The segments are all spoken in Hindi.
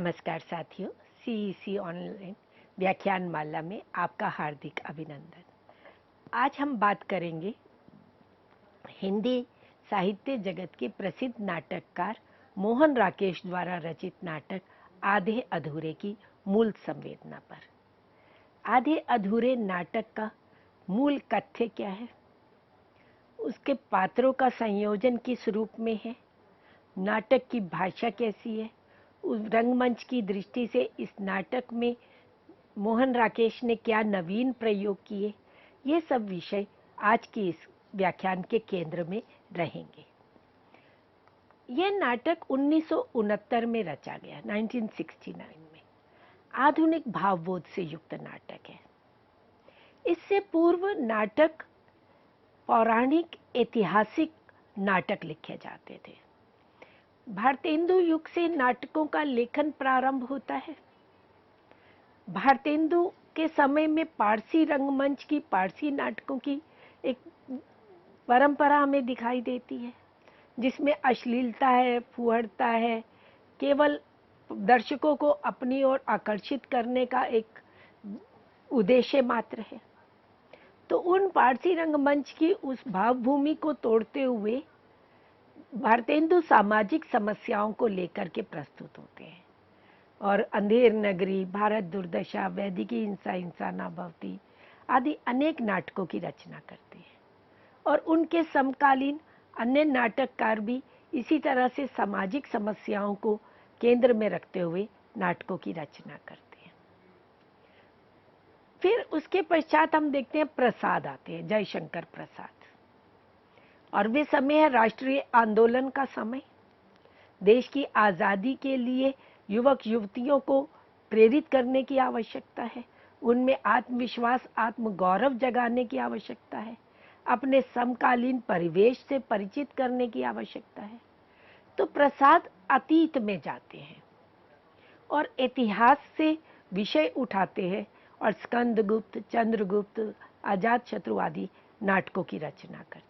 नमस्कार साथियों, सीईसी ऑनलाइन व्याख्यान माला में आपका हार्दिक अभिनंदन। आज हम बात करेंगे हिंदी साहित्य जगत के प्रसिद्ध नाटककार मोहन राकेश द्वारा रचित नाटक आधे अधूरे की मूल संवेदना पर। आधे अधूरे नाटक का मूल कथ्य क्या है, उसके पात्रों का संयोजन किस रूप में है, नाटक की भाषा कैसी है, उस रंगमंच की दृष्टि से इस नाटक में मोहन राकेश ने क्या नवीन प्रयोग किए, ये सब विषय आज की इस व्याख्यान के केंद्र में रहेंगे। यह नाटक 1969 में रचा गया, 1969 में। आधुनिक भावबोध से युक्त नाटक है। इससे पूर्व नाटक पौराणिक ऐतिहासिक नाटक लिखे जाते थे। भारतेंदु युग से नाटकों का लेखन प्रारंभ होता है। भारतेंदु के समय में पारसी रंगमंच की, पारसी नाटकों की एक परंपरा हमें दिखाई देती है, जिसमें अश्लीलता है, फुहड़ता है, केवल दर्शकों को अपनी ओर आकर्षित करने का एक उद्देश्य मात्र है। तो उन पारसी रंगमंच की उस भावभूमि को तोड़ते हुए भारतेंदु सामाजिक समस्याओं को लेकर के प्रस्तुत होते हैं और अंधेर नगरी, भारत दुर्दशा, वैदिकी हिंसा, हिंसा न भवती आदि अनेक नाटकों की रचना करते हैं। और उनके समकालीन अन्य नाटककार भी इसी तरह से सामाजिक समस्याओं को केंद्र में रखते हुए नाटकों की रचना करते हैं। फिर उसके पश्चात हम देखते हैं प्रसाद आते हैं, जयशंकर प्रसाद, और वे समय है राष्ट्रीय आंदोलन का समय। देश की आज़ादी के लिए युवक युवतियों को प्रेरित करने की आवश्यकता है, उनमें आत्मविश्वास, आत्मगौरव जगाने की आवश्यकता है, अपने समकालीन परिवेश से परिचित करने की आवश्यकता है। तो प्रसाद अतीत में जाते हैं और इतिहास से विषय उठाते हैं और स्कंदगुप्त, चंद्रगुप्त, अजातशत्रु आदि नाटकों की रचना करते हैं।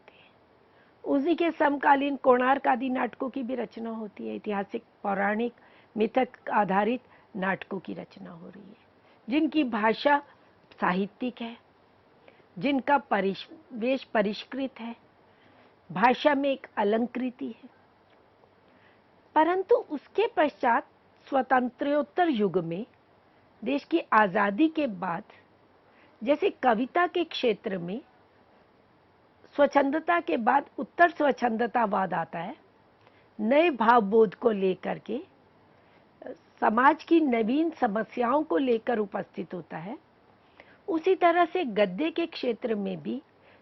उसी के समकालीन कोणार्क आदि नाटकों की भी रचना होती है। ऐतिहासिक, पौराणिक, मिथक आधारित नाटकों की रचना हो रही है, जिनकी भाषा साहित्यिक है, जिनका परिवेश परिष्कृत है, भाषा में एक अलंकृति है। परंतु उसके पश्चात स्वतंत्रोत्तर युग में, देश की आज़ादी के बाद, जैसे कविता के क्षेत्र में स्वच्छंदता के बाद उत्तर स्वच्छंदतावाद आता है, नए भावबोध को लेकर के, समाज की नवीन समस्याओं को लेकर उपस्थित होता है। उसी तरह से गद्य के क्षेत्र में भी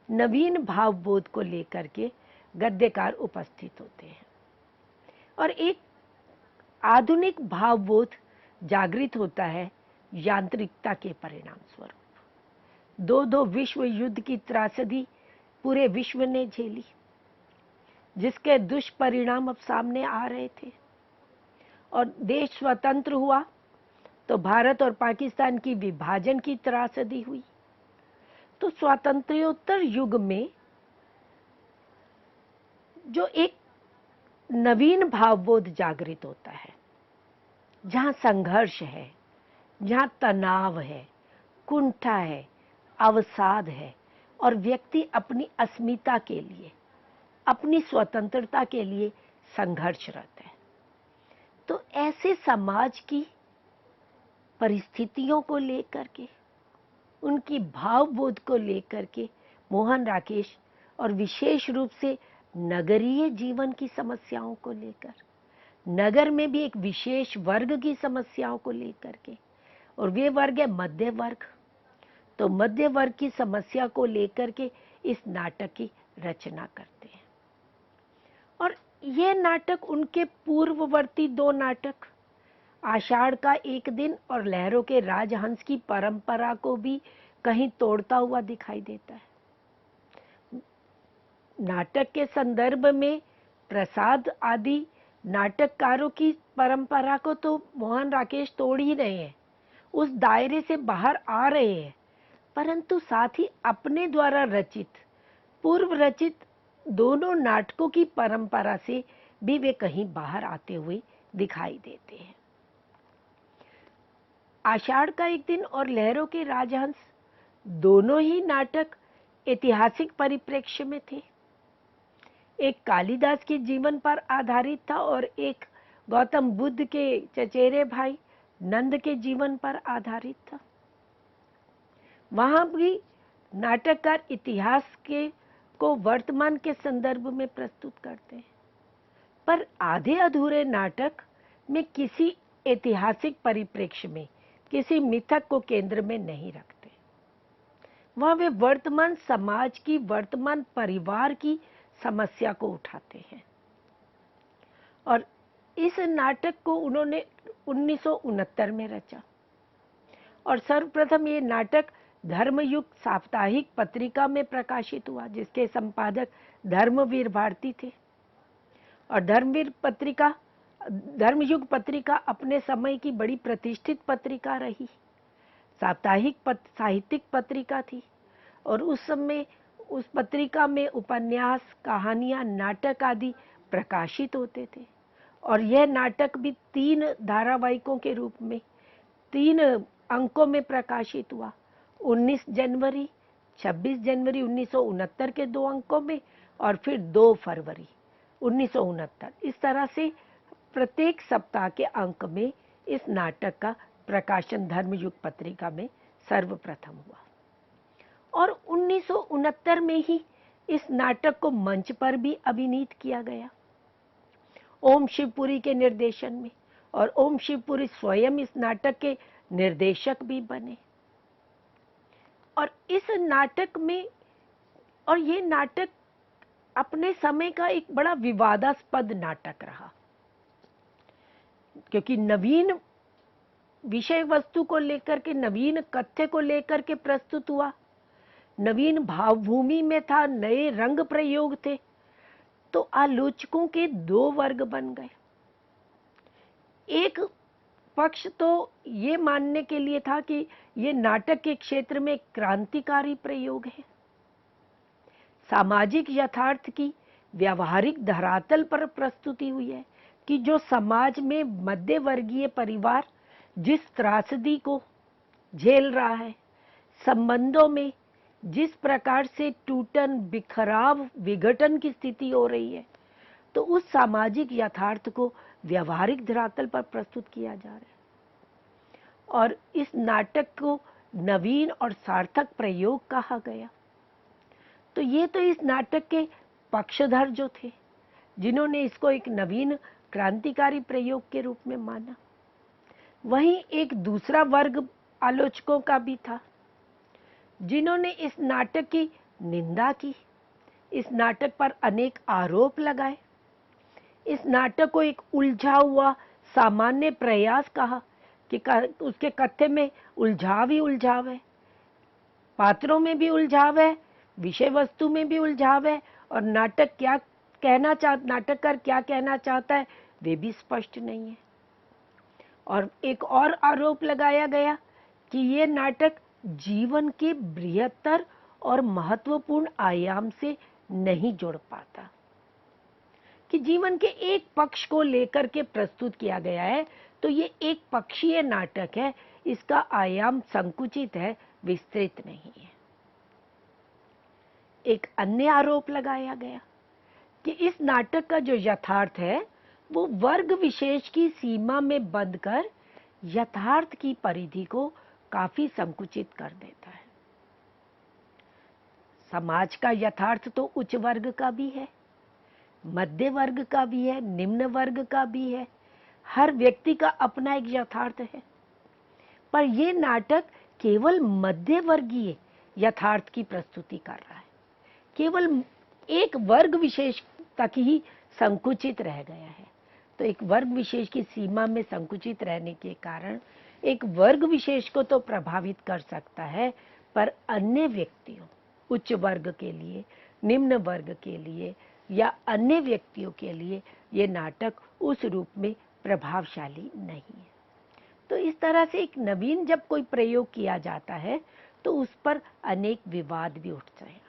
नवीन भावबोध को लेकर के गद्यकार उपस्थित होते हैं और एक आधुनिक भावबोध जागृत होता है यांत्रिकता के परिणाम स्वरूप। दो विश्व युद्ध की त्रासदी पूरे विश्व ने झेली, जिसके दुष्परिणाम अब सामने आ रहे थे, और देश स्वतंत्र हुआ तो भारत और पाकिस्तान की विभाजन की त्रासदी हुई। तो स्वातंत्र्योत्तर युग में जो एक नवीन भावबोध जागृत होता है, जहां संघर्ष है, जहां तनाव है, कुंठा है, अवसाद है, और व्यक्ति अपनी अस्मिता के लिए, अपनी स्वतंत्रता के लिए संघर्षरत है। तो ऐसे समाज की परिस्थितियों को लेकर के, उनकी भावबोध को लेकर के मोहन राकेश, और विशेष रूप से नगरीय जीवन की समस्याओं को लेकर, नगर में भी एक विशेष वर्ग की समस्याओं को लेकर के, और वे वर्ग है मध्य वर्ग। तो मध्य वर्ग की समस्या को लेकर के इस नाटक की रचना करते हैं। और ये नाटक उनके पूर्ववर्ती दो नाटक, आषाढ़ का एक दिन और लहरों के राजहंस की परंपरा को भी कहीं तोड़ता हुआ दिखाई देता है। नाटक के संदर्भ में प्रसाद आदि नाटककारों की परंपरा को तो मोहन राकेश तोड़ ही रहे हैं, उस दायरे से बाहर आ रहे हैं, परंतु साथ ही अपने द्वारा रचित, पूर्व रचित दोनों नाटकों की परंपरा से भी वे कहीं बाहर आते हुए दिखाई देते हैं। आषाढ़ का एक दिन और लहरों के राजहंस दोनों ही नाटक ऐतिहासिक परिप्रेक्ष्य में थे। एक कालिदास के जीवन पर आधारित था और एक गौतम बुद्ध के चचेरे भाई नंद के जीवन पर आधारित था। वहां भी नाटककार इतिहास के को वर्तमान के संदर्भ में प्रस्तुत करते हैं, पर आधे अधूरे नाटक में किसी ऐतिहासिक परिप्रेक्ष्य में किसी मिथक को केंद्र में नहीं रखते। वह वे वर्तमान समाज की, वर्तमान परिवार की समस्या को उठाते हैं। और इस नाटक को उन्होंने 1969 में रचा और सर्वप्रथम ये नाटक धर्मयुग साप्ताहिक पत्रिका में प्रकाशित हुआ, जिसके संपादक धर्मवीर भारती थे। और धर्मयुग पत्रिका अपने समय की बड़ी प्रतिष्ठित पत्रिका रही, साप्ताहिक साहित्यिक पत्रिका थी। और उस समय उस पत्रिका में उपन्यास, कहानियां, नाटक आदि प्रकाशित होते थे। और यह नाटक भी 3 धारावाहिकों के रूप में 3 अंकों में प्रकाशित हुआ, 19 जनवरी, 26 जनवरी 1969 के 2 अंकों में और फिर 2 फरवरी 1969। इस तरह से प्रत्येक सप्ताह के अंक में इस नाटक का प्रकाशन धर्मयुग पत्रिका में सर्वप्रथम हुआ। और 1969 में ही इस नाटक को मंच पर भी अभिनीत किया गया, ओम शिवपुरी के निर्देशन में। और ओम शिवपुरी स्वयं इस नाटक के निर्देशक भी बने। और इस नाटक में, और ये नाटक अपने समय का एक बड़ा विवादास्पद नाटक रहा, क्योंकि नवीन विषय वस्तु को लेकर के, नवीन कथ्य को लेकर के प्रस्तुत हुआ, नवीन भावभूमि में था, नए रंग प्रयोग थे। तो आलोचकों के 2 वर्ग बन गए। एक पक्ष तो ये मानने के लिए था कि ये नाटक के क्षेत्र में क्रांतिकारी प्रयोग है, सामाजिक यथार्थ की व्यावहारिक धरातल पर प्रस्तुति हुई है कि जो समाज में मध्य वर्गीय परिवार जिस त्रासदी को झेल रहा है, संबंधों में जिस प्रकार से टूटन, बिखराव, विघटन की स्थिति हो रही है, तो उस सामाजिक यथार्थ को व्यवहारिक धरातल पर प्रस्तुत किया जा रहा है। और इस नाटक को नवीन और सार्थक प्रयोग कहा गया। तो ये तो इस नाटक के पक्षधर जो थे, जिन्होंने इसको एक नवीन क्रांतिकारी प्रयोग के रूप में माना। वहीं एक दूसरा वर्ग आलोचकों का भी था, जिन्होंने इस नाटक की निंदा की, इस नाटक पर अनेक आरोप लगाए, इस नाटक को एक उलझा हुआ सामान्य प्रयास कहा कि उसके कथ्य में उलझाव ही उलझाव है, पात्रों में भी उलझाव है, विषय वस्तु में भी उलझाव है, और नाटककार क्या कहना चाहता है वे भी स्पष्ट नहीं है। और एक और आरोप लगाया गया कि ये नाटक जीवन के बृहत्तर और महत्वपूर्ण आयाम से नहीं जुड़ पाता, कि जीवन के एक पक्ष को लेकर के प्रस्तुत किया गया है, तो ये एक पक्षीय नाटक है, इसका आयाम संकुचित है, विस्तृत नहीं है। एक अन्य आरोप लगाया गया कि इस नाटक का जो यथार्थ है वो वर्ग विशेष की सीमा में बंद कर यथार्थ की परिधि को काफी संकुचित कर देता है। समाज का यथार्थ तो उच्च वर्ग का भी है, मध्य वर्ग का भी है, निम्न वर्ग का भी है, हर व्यक्ति का अपना एक यथार्थ है। पर यह नाटक केवल मध्य वर्गीय यथार्थ की प्रस्तुति कर रहा है, केवल एक वर्ग विशेष तक ही संकुचित रह गया है। तो एक वर्ग विशेष की सीमा में संकुचित रहने के कारण एक वर्ग विशेष को तो प्रभावित कर सकता है, पर अन्य व्यक्तियों, उच्च वर्ग के लिए, निम्न वर्ग के लिए या अन्य व्यक्तियों के लिए ये नाटक उस रूप में प्रभावशाली नहीं है। तो इस तरह से एक नवीन जब कोई प्रयोग किया जाता है तो उस पर अनेक विवाद भी उठते हैं।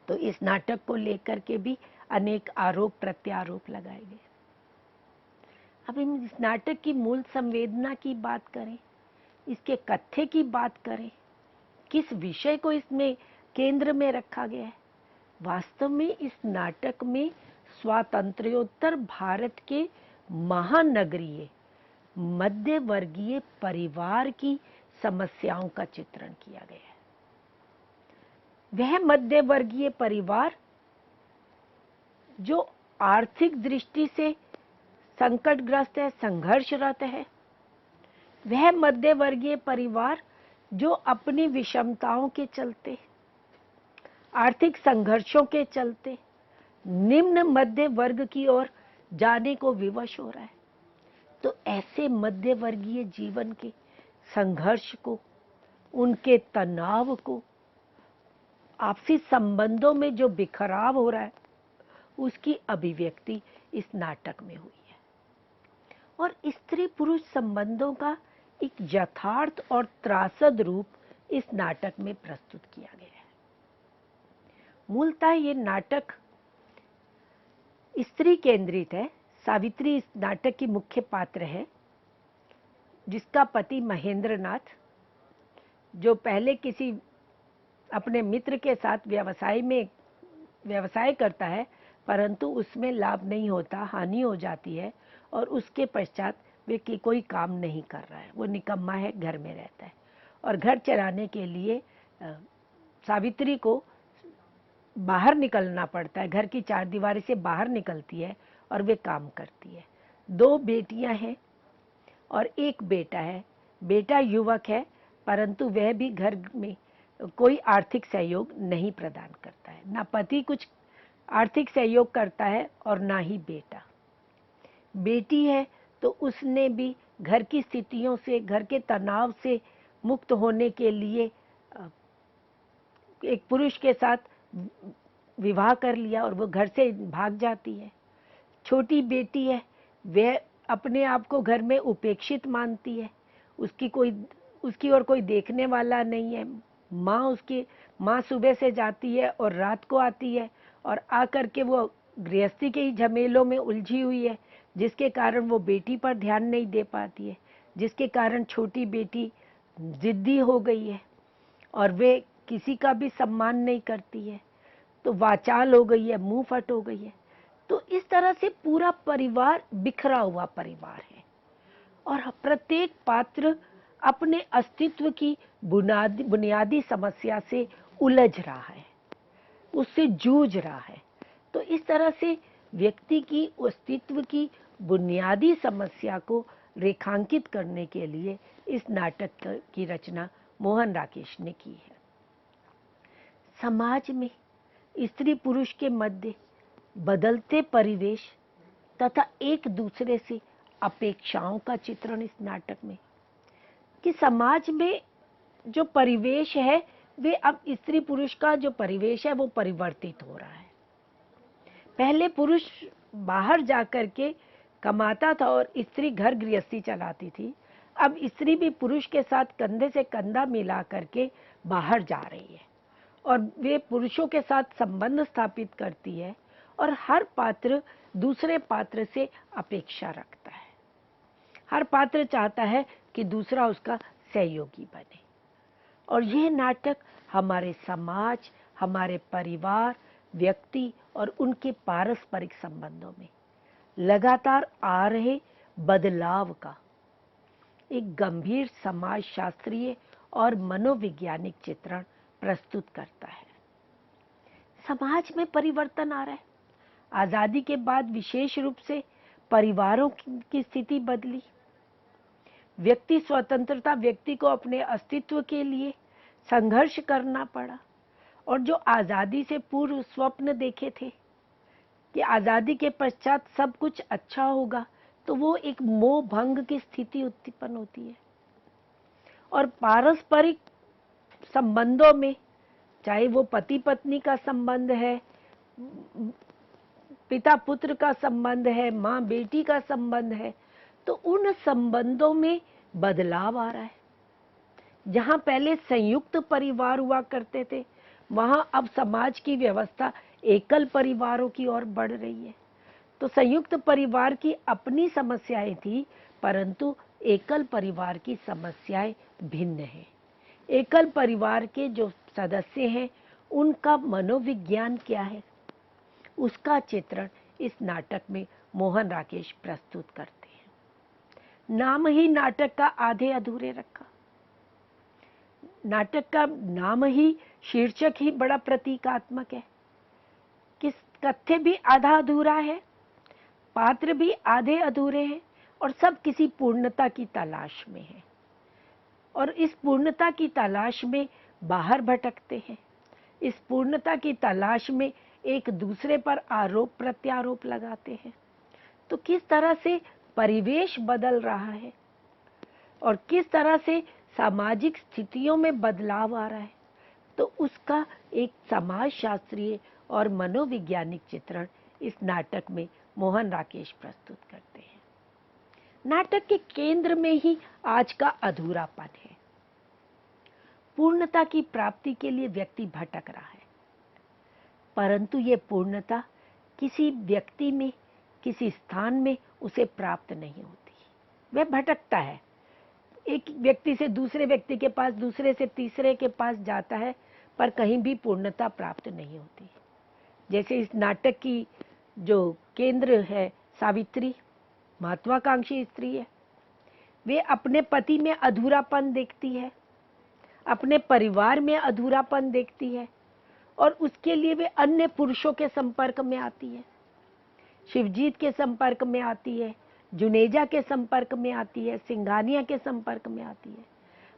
तो इस नाटक को लेकर के भी अनेक आरोप प्रत्यारोप लगाए गए। अब हम इस नाटक की मूल संवेदना की बात करें इसके कथ्य की बात करें, किस विषय को इसमें केंद्र में रखा गया है, वास्तव में इस नाटक में स्वातंत्र्योत्तर भारत के महानगरीय मध्य वर्गीय परिवार की समस्याओं का चित्रण किया गया है। वह मध्य वर्गीय परिवार जो आर्थिक दृष्टि से संकटग्रस्त है, संघर्षरत है, वह मध्य वर्गीय परिवार जो अपनी विषमताओं के चलते, आर्थिक संघर्षों के चलते निम्न मध्य वर्ग की ओर जाने को विवश हो रहा है। तो ऐसे मध्य वर्गीय जीवन के संघर्ष को, उनके तनाव को, आपसी संबंधों में जो बिखराव हो रहा है, उसकी अभिव्यक्ति इस नाटक में हुई है। और स्त्री पुरुष संबंधों का एक यथार्थ और त्रासद रूप इस नाटक में प्रस्तुत किया गया है। मूलतः ये नाटक स्त्री केंद्रित है। सावित्री इस नाटक की मुख्य पात्र है, जिसका पति महेंद्र नाथ, जो पहले किसी अपने मित्र के साथ व्यवसाय करता है, परंतु उसमें लाभ नहीं होता, हानि हो जाती है, और उसके पश्चात वे कोई काम नहीं कर रहा है, वो निकम्मा है, घर में रहता है। और घर चलाने के लिए सावित्री को बाहर निकलना पड़ता है, घर की चारदीवारी से बाहर निकलती है और वे काम करती है। 2 बेटियां हैं और 1 बेटा है। बेटा युवक है, परंतु वह भी घर में कोई आर्थिक सहयोग नहीं प्रदान करता है। ना पति कुछ आर्थिक सहयोग करता है और ना ही बेटा। बेटी है तो उसने भी घर की स्थितियों से, घर के तनाव से मुक्त होने के लिए एक पुरुष के साथ विवाह कर लिया और वो घर से भाग जाती है। छोटी बेटी है, वह अपने आप को घर में उपेक्षित मानती है, उसकी और कोई देखने वाला नहीं है। माँ सुबह से जाती है और रात को आती है, और आकर के वो गृहस्थी के ही झमेलों में उलझी हुई है, जिसके कारण वो बेटी पर ध्यान नहीं दे पाती है, जिसके कारण छोटी बेटी जिद्दी हो गई है और वे किसी का भी सम्मान नहीं करती है, तो वाचाल हो गई है, मुंह फट हो गई है। तो इस तरह से पूरा परिवार बिखरा हुआ परिवार है, और प्रत्येक पात्र अपने अस्तित्व की बुनियादी समस्या से उलझ रहा है, उससे जूझ रहा है। तो इस तरह से व्यक्ति की अस्तित्व की बुनियादी समस्या को रेखांकित करने के लिए इस नाटक की रचना मोहन राकेश ने की है। समाज में स्त्री पुरुष के मध्य बदलते परिवेश तथा एक दूसरे से अपेक्षाओं का चित्रण इस नाटक में, कि समाज में जो परिवेश है, वे अब स्त्री पुरुष का जो परिवेश है वो परिवर्तित हो रहा है। पहले पुरुष बाहर जाकर के कमाता था और स्त्री घर गृहस्थी चलाती थी। अब स्त्री भी पुरुष के साथ कंधे से कंधा मिला करके बाहर जा रही है और वे पुरुषों के साथ संबंध स्थापित करती है, और हर पात्र दूसरे पात्र से अपेक्षा रखता है। हर पात्र चाहता है कि दूसरा उसका सहयोगी बने। और यह नाटक हमारे समाज, हमारे परिवार, व्यक्ति और उनके पारस्परिक संबंधों में लगातार आ रहे बदलाव का एक गंभीर समाजशास्त्रीय और मनोवैज्ञानिक चित्रण प्रस्तुत करता है। समाज में परिवर्तन आ रहा है। आजादी के बाद विशेष रूप से परिवारों की स्थिति बदली। व्यक्ति स्वतंत्रता, व्यक्ति को अपने अस्तित्व के लिए संघर्ष करना पड़ा, और जो आजादी से पूर्व स्वप्न देखे थे कि आजादी के पश्चात सब कुछ अच्छा होगा, तो वो एक मोह भंग की स्थिति उत्पन्न होती है। और पारस्परिक संबंधों में, चाहे वो पति पत्नी का संबंध है, पिता पुत्र का संबंध है, माँ बेटी का संबंध है, तो उन संबंधों में बदलाव आ रहा है। जहाँ पहले संयुक्त परिवार हुआ करते थे, वहाँ अब समाज की व्यवस्था एकल परिवारों की ओर बढ़ रही है। तो संयुक्त परिवार की अपनी समस्याएं थी, परंतु एकल परिवार की समस्याएं भिन्न हैं। एकल परिवार के जो सदस्य हैं उनका मनोविज्ञान क्या है, उसका चित्रण इस नाटक में मोहन राकेश प्रस्तुत करते हैं। नाम ही नाटक का आधे अधूरे रखा। नाटक का नाम ही, शीर्षक ही बड़ा प्रतीकात्मक है। किस कथ्य भी आधा अधूरा है, पात्र भी आधे अधूरे हैं और सब किसी पूर्णता की तलाश में है और इस पूर्णता की तलाश में बाहर भटकते हैं। इस पूर्णता की तलाश में एक दूसरे पर आरोप प्रत्यारोप लगाते हैं। तो किस तरह से परिवेश बदल रहा है और किस तरह से सामाजिक स्थितियों में बदलाव आ रहा है, तो उसका एक समाजशास्त्रीय और मनोवैज्ञानिक चित्रण इस नाटक में मोहन राकेश प्रस्तुत करते हैं। नाटक के केंद्र में ही आज का अधूरापन है। पूर्णता की प्राप्ति के लिए व्यक्ति भटक रहा है, परंतु ये पूर्णता किसी व्यक्ति में, किसी स्थान में उसे प्राप्त नहीं होती। वह भटकता है, एक व्यक्ति से दूसरे व्यक्ति के पास, दूसरे से तीसरे के पास जाता है, पर कहीं भी पूर्णता प्राप्त नहीं होती। जैसे इस नाटक की जो केंद्र है सावित्री, महत्वाकांक्षी स्त्री है। वे अपने पति में अधूरापन देखती है, अपने परिवार में अधूरापन देखती है और उसके लिए वे अन्य पुरुषों के संपर्क में आती है। शिवजीत के संपर्क में आती है, जुनेजा के संपर्क में आती है, सिंघानिया के संपर्क में आती है,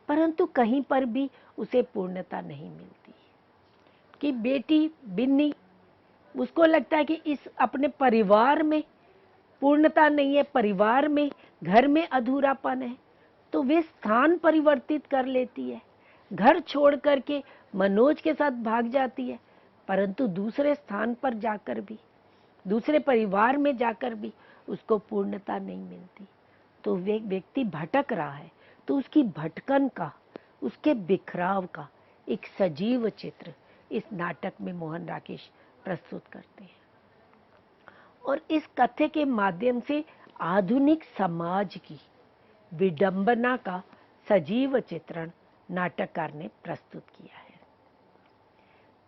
परंतु कहीं पर भी उसे पूर्णता नहीं मिलती। कि बेटी बिन्नी, उसको लगता है कि इस अपने परिवार में पूर्णता नहीं है, परिवार में, घर में अधूरापन है, तो वे स्थान परिवर्तित कर लेती है, घर छोड़ करके मनोज के साथ भाग जाती है, परंतु दूसरे स्थान पर जाकर भी, दूसरे परिवार में जाकर भी उसको पूर्णता नहीं मिलती। तो वे व्यक्ति भटक रहा है, तो उसकी भटकन का, उसके बिखराव का एक सजीव चित्र इस नाटक में मोहन राकेश प्रस्तुत करते हैं और इस कथ्य के माध्यम से आधुनिक समाज की विडंबना का सजीव चित्रण नाटककार ने प्रस्तुत किया है।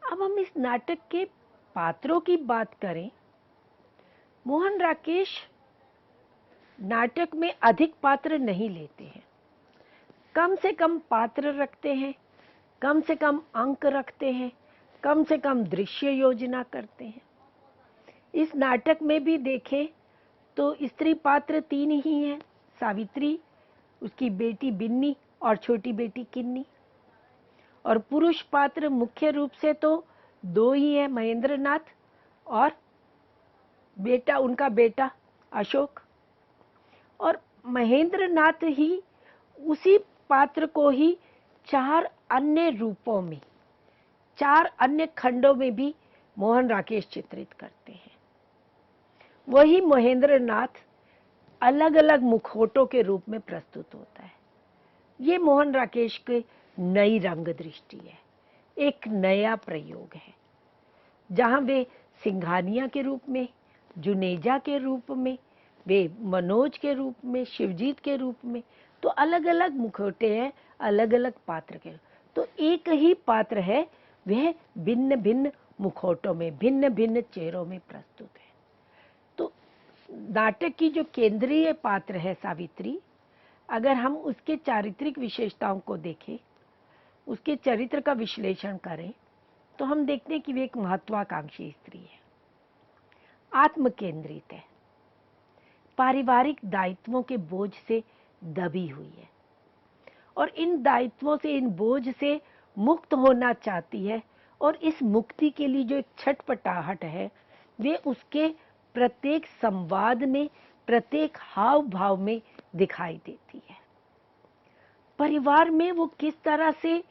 अब हम इस नाटक के पात्रों की बात करें। मोहन राकेश नाटक में अधिक पात्र नहीं लेते हैं, कम से कम पात्र रखते हैं, कम से कम अंक रखते हैं, कम से कम दृश्य योजना करते हैं। इस नाटक में भी देखें तो स्त्री पात्र 3 ही हैं, सावित्री, उसकी बेटी बिन्नी और छोटी बेटी किन्नी। और पुरुष पात्र मुख्य रूप से तो 2 ही हैं, महेंद्रनाथ और बेटा, उनका बेटा अशोक। और महेंद्रनाथ ही, उसी पात्र को ही 4 अन्य रूपों में, 4 अन्य खंडों में भी मोहन राकेश चित्रित करते हैं। वही महेंद्रनाथ अलग अलग मुखौटों के रूप में प्रस्तुत होता है। ये मोहन राकेश की नई रंग दृष्टि है, एक नया प्रयोग है, जहां वे सिंघानिया के रूप में, जुनेजा के रूप में, वे मनोज के रूप में, शिवजीत के रूप में, तो अलग अलग मुखौटे हैं, अलग अलग पात्र के। तो एक ही पात्र है, वह भिन्न भिन्न मुखौटों में, भिन्न भिन्न चेहरों में प्रस्तुत है। तो नाटक की जो केंद्रीय पात्र है सावित्री, अगर हम उसके चारित्रिक विशेषताओं को देखें, उसके चरित्र का विश्लेषण करें, तो हम देखते हैं कि वे एक महत्वाकांक्षी स्त्री है, आत्म केंद्रित है, पारिवारिक दायित्वों के बोझ से दबी हुई है और इन दायित्वों से, इन बोझ से मुक्त होना चाहती है। और इस मुक्ति के लिए जो एक छटपटाहट है, वे उसके प्रत्येक संवाद में, प्रत्येक हाव भाव में दिखाई देती है। परिवार में वो किस तरह से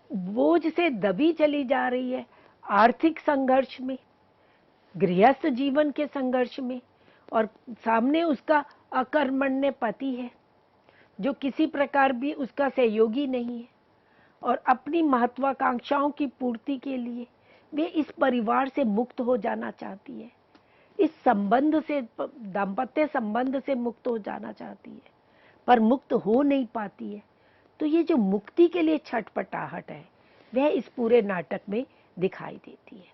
बोझ से दबी चली जा रही है, आर्थिक संघर्ष में, गृहस्थ जीवन के संघर्ष में, और सामने उसका अकर्मण्य पति है जो किसी प्रकार भी उसका सहयोगी नहीं है। और अपनी महत्वाकांक्षाओं की पूर्ति के लिए वे इस परिवार से मुक्त हो जाना चाहती है, इस संबंध से, दाम्पत्य संबंध से मुक्त हो जाना चाहती है, पर मुक्त हो नहीं पाती है। तो ये जो मुक्ति के लिए छटपटाहट है वह इस पूरे नाटक में दिखाई देती है।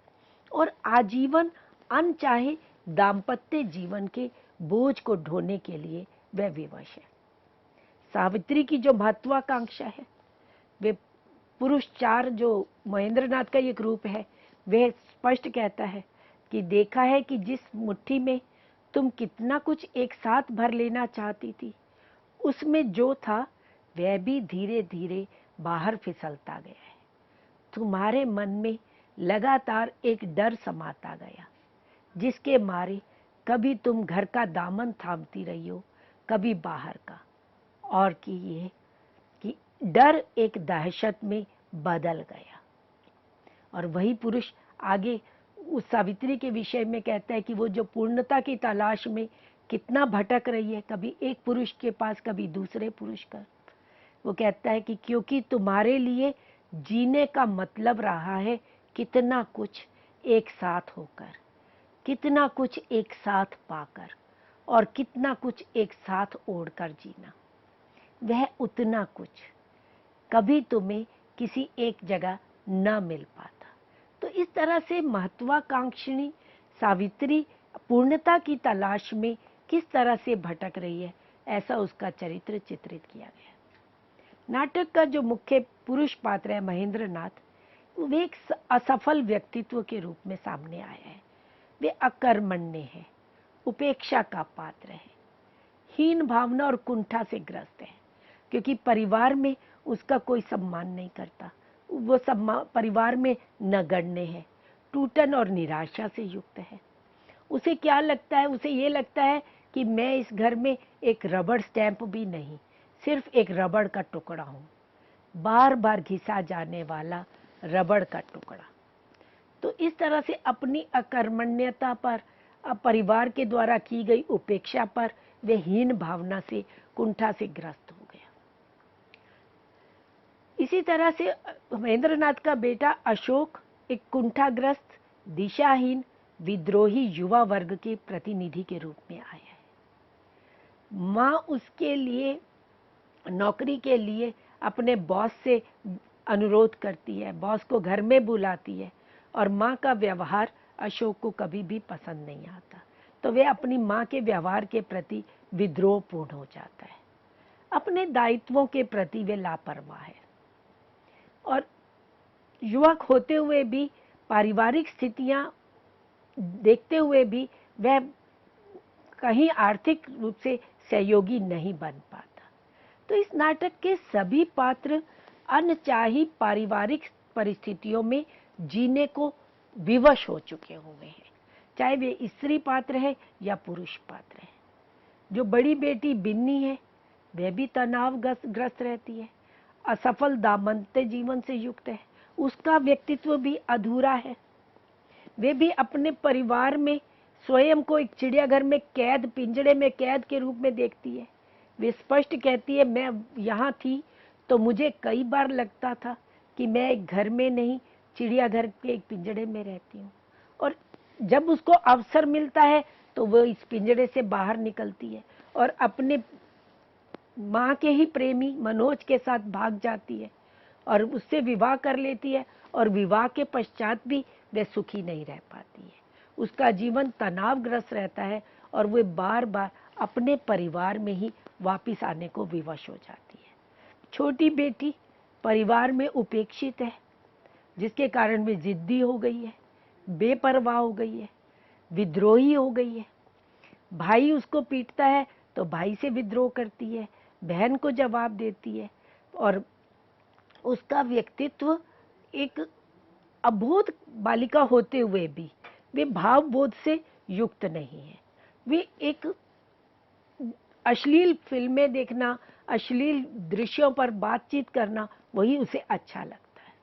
और आजीवन अनचाहे दाम्पत्य जीवन के बोझ को ढोने के लिए वह विवश है। सावित्री की जो महत्वाकांक्षा है, वे पुरुष चार जो महेंद्रनाथ का एक रूप है, वह स्पष्ट कहता है कि देखा है कि जिस मुट्ठी में तुम कितना कुछ एक साथ भर लेना चाहती थी, उसमें जो था वह भी धीरे धीरे बाहर फिसलता गया है। तुम्हारे मन में लगातार एक डर समाता गया, जिसके मारे कभी तुम घर का दामन थामती रही हो, कभी बाहर का, और कि ये कि डर एक दहशत में बदल गया। और वही पुरुष आगे उस सावित्री के विषय में कहता है कि वो जो पूर्णता की तलाश में कितना भटक रही है, कभी एक पुरुष के पास, कभी दूसरे पुरुष का। वो कहता है कि क्योंकि तुम्हारे लिए जीने का मतलब रहा है कितना कुछ एक साथ होकर, कितना कुछ एक साथ पाकर, और कितना कुछ एक साथ ओढ़कर जीना। वह उतना कुछ कभी तुम्हें किसी एक जगह न मिल पाता। तो इस तरह से महत्वाकांक्षिणी सावित्री पूर्णता की तलाश में किस तरह से भटक रही है, ऐसा उसका चरित्र चित्रित किया गया। नाटक का जो मुख्य पुरुष पात्र है महेंद्रनाथ, वे एक असफल व्यक्तित्व के रूप में सामने आया है। वे अकर्मण्य है, उपेक्षा का पात्र है, हीन भावना और कुंठा से ग्रस्त है, क्योंकि परिवार में उसका कोई सम्मान नहीं करता, वो परिवार में नगण्य है, टूटन और निराशा से युक्त है। उसे क्या लगता है, उसे ये लगता है कि मैं इस घर में एक रबड़ स्टैंप भी नहीं, सिर्फ एक रबड़ का टुकड़ा हूँ, बार बार घिसा जाने वाला रबड़ का टुकड़ा। तो इस तरह से अपनी अकर्मण्यता पर, परिवार के द्वारा की गई उपेक्षा पर वे हीन भावना से, कुंठा से ग्रस्त हो गया। इसी तरह से महेंद्रनाथ का बेटा अशोक एक कुंठाग्रस्त, दिशाहीन, विद्रोही युवा वर्ग के प्रतिनिधि के रूप में आया है। माँ उसके लिए नौकरी के लिए अपने बॉस से अनुरोध करती है, बॉस को घर में बुलाती है, और माँ का व्यवहार अशोक को कभी भी पसंद नहीं आता। तो वे अपनी माँ के व्यवहार के प्रति विद्रोहपूर्ण हो जाता है। अपने दायित्वों के प्रति वे लापरवाह है, और युवक होते हुए भी, पारिवारिक स्थितियां देखते हुए भी वह कहीं आर्थिक रूप से सहयोगी नहीं बन पाता। तो इस नाटक के सभी पात्र अनचाही पारिवारिक परिस्थितियों में जीने को विवश हो चुके हुए हैं, चाहे वे स्त्री पात्र है या पुरुष पात्र है। जो बड़ी बेटी बिन्नी है, वह भी तनावग्रस्त रहती है, असफल दाम्पत्य जीवन से युक्त है, उसका व्यक्तित्व भी अधूरा है। वे भी अपने परिवार में स्वयं को एक चिड़ियाघर में कैद, पिंजड़े में कैद के रूप में देखती है। वे स्पष्ट कहती है, मैं यहाँ थी तो मुझे कई बार लगता था कि मैं एक घर में नहीं, चिड़ियाघर के एक पिंजड़े में रहती हूँ। और जब उसको अवसर मिलता है तो वो इस पिंजड़े से बाहर निकलती है और अपने माँ के ही प्रेमी मनोज के साथ भाग जाती है और उससे विवाह कर लेती है, और विवाह के पश्चात भी वह सुखी नहीं रह पाती है। उसका जीवन तनावग्रस्त रहता है और वह बार बार अपने परिवार में ही वापस आने को विवश हो जाती है। छोटी बेटी परिवार में उपेक्षित है, जिसके कारण वे जिद्दी हो गई है, बेपरवाह हो गई है, विद्रोही हो गई है। भाई उसको पीटता है तो भाई से विद्रोह करती है, बहन को जवाब देती है, और उसका व्यक्तित्व एक अबोध बालिका होते हुए भी वे भावबोध से युक्त नहीं है। वे एक अश्लील फिल्में देखना, अश्लील दृश्यों पर बातचीत करना, वही उसे अच्छा लगता है।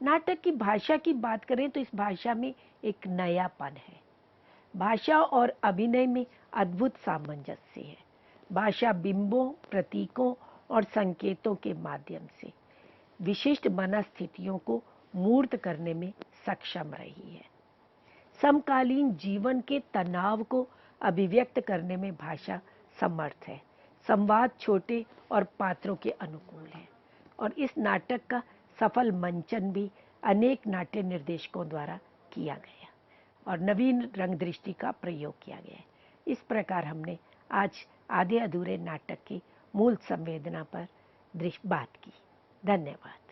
नाटक की भाषा की बात करें तो इस भाषा में एक नयापन है। भाषा और अभिनय में अद्भुत सामंजस्य है। भाषा बिंबों, प्रतीकों और संकेतों के माध्यम से विशिष्ट मनस्थितियों को मूर्त करने में सक्षम रही है। समकालीन जीवन के तनाव को अभिव्यक्त करने में भाषा समर्थ है। संवाद छोटे और पात्रों के अनुकूल है और इस नाटक का सफल मंचन भी अनेक नाट्य निर्देशकों द्वारा किया गया और नवीन रंग दृष्टि का प्रयोग किया गया है। इस प्रकार हमने आज आधे अधूरे नाटक की मूल संवेदना पर बात की। धन्यवाद।